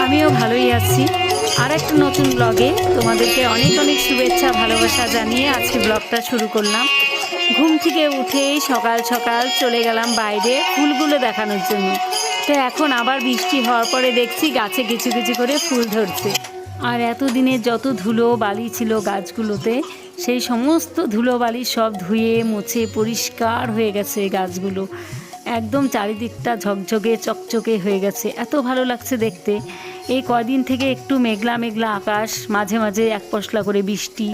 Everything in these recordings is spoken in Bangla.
আমিও ভালোই আছি। আর একটা নতুন ব্লগে তোমাদেরকে অনেক অনেক শুভেচ্ছা ভালোবাসা জানিয়ে আজকে ব্লগটা শুরু করলাম। ঘুম থেকে উঠেই সকাল সকাল চলে গেলাম বাইরে ফুলগুলো দেখানোর জন্য। তো এখন আবার বৃষ্টি হওয়ার পরে দেখছি গাছে কিছু কিছু করে ফুল ধরছে। আর এতদিনে যত ধুলো বালি ছিল গাছগুলোতে, সেই সমস্ত ধুলো বালি সব ধুয়ে মুছে পরিষ্কার হয়ে গেছে গাছগুলো। একদম চারিদিকটা ঝকঝকে চকচকে হয়ে গেছে, এত ভালো লাগছে দেখতে। এই কয়দিন থেকে একটু মেঘলা মেঘলা আকাশ, মাঝে মাঝে এক পশলা করে বৃষ্টি,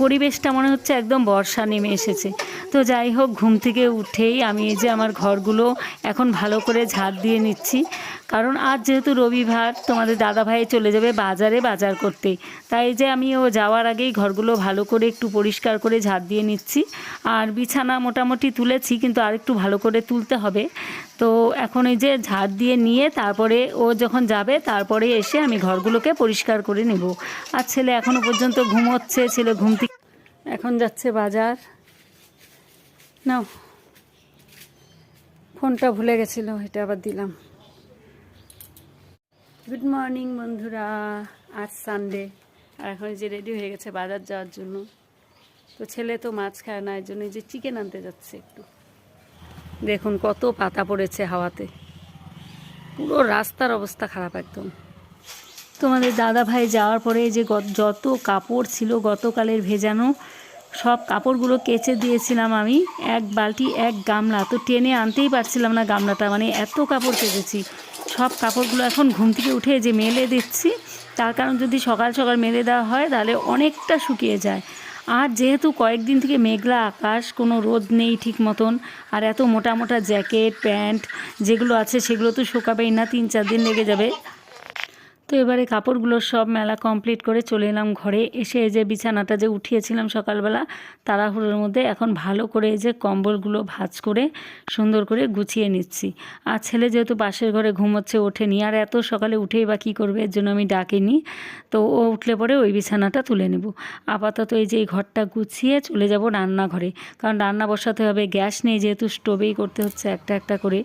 পরিবেশটা মনে হচ্ছে একদম বর্ষা নেমে এসেছে। তো যাই হোক, ঘুম থেকে উঠেই আমি এই যে আমার ঘরগুলো এখন ভালো করে ঝাড় দিয়ে নিচ্ছি। কারণ আজ যেহেতু রবিবার, তোমাদের দাদাভাই চলে যাবে বাজারে বাজার করতে, তাই যে আমি ও যাওয়ার আগেই ঘরগুলো ভালো করে একটু পরিষ্কার করে ঝাড় দিয়ে নিচ্ছি। আর বিছানা মোটামুটি তুলেছি, কিন্তু আর একটু ভালো করে তুলতে হবে। তো এখন এই যে ঝাড় দিয়ে নিয়ে তারপরে ও যখন যাবে তারপরে এসে আমি ঘরগুলোকে পরিষ্কার করে নেব। আর ছেলে এখনও পর্যন্ত ঘুমোচ্ছে, ছেলে ঘুম থেকে এখন যাচ্ছে বাজার। নাও, ফোনটা ভুলে গেছিলো, এটা আবার দিলাম। গুড মর্নিং বন্ধুরা, আজ সানডে। আর এখন যে রেডি হয়ে গেছে বাজার যাওয়ার জন্য। তো ছেলে তো মাছ খায় না, এর জন্য যে চিকেন আনতে যাচ্ছে একটু। দেখুন কত পাতা পড়েছে হাওয়াতে, পুরো রাস্তার অবস্থা খারাপ একদম। তোমাদের দাদা ভাই যাওয়ার পরে যে যত কাপড় ছিল গতকালের ভেজানো, সব কাপড়গুলো কেচে দিয়েছিলাম আমি। এক বালতি এক গামলা, তো টেনে আনতেই পারছিলাম না গামলাটা, মানে এত কাপড় কেচেছি। সব কাপড়গুলো এখন ঘুম থেকে উঠে যে মেলে দিচ্ছি, তার কারণ যদি সকাল সকাল মেলে দেওয়া হয় তাহলে অনেকটা শুকিয়ে যায়। আর যেহেতু কয়েকদিন থেকে মেঘলা আকাশ, কোনো রোদ নেই ঠিক মতন, আর এত মোটা মোটা জ্যাকেট প্যান্ট যেগুলো আছে সেগুলো তো শুকাবেই না, 3-4 দিন লেগে যাবে। তো এবারে কাপড়গুলো সব মেলা কমপ্লিট করে চলে এলাম ঘরে। এসে এই যে বিছানাটা যে উঠিয়েছিলাম সকালবেলা তাড়াহুড়োর মধ্যে, এখন ভালো করে এই যে কম্বলগুলো ভাঁজ করে সুন্দর করে গুছিয়ে নিচ্ছি। আর ছেলে যেহেতু পাশের ঘরে ঘুমোচ্ছে, ওঠেনি, আর এত সকালে উঠেই বা কী করবে, এর জন্য আমি ডাকিনি। তো ও উঠলে পরে ওই বিছানাটা তুলে নেব। আপাতত এই যে এই ঘরটা গুছিয়ে চলে যাব রান্নাঘরে, কারণ রান্না বসাতে হবে। গ্যাস নেই যেহেতু, স্টোভেই করতে হচ্ছে একটা একটা করে।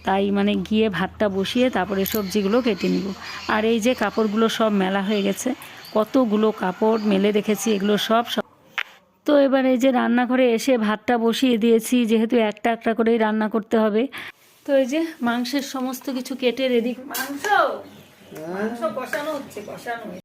তাই মানে গিয়ে ভাতটা বসিয়ে তারপরে সবজিগুলো কেটে নিব। আর এই যে কাপড়গুলো সব মেলা হয়ে গেছে, কতগুলো কাপড় মেলে রেখেছি, এগুলো সব। তো এবার এই যে রান্নাঘরে এসে ভাতটা বসিয়ে দিয়েছি, যেহেতু একটা একটা করেই রান্না করতে হবে। তো এই যে মাংসের সমস্ত কিছু কেটে রেডি। মাংস কষানো হচ্ছে, কষানো।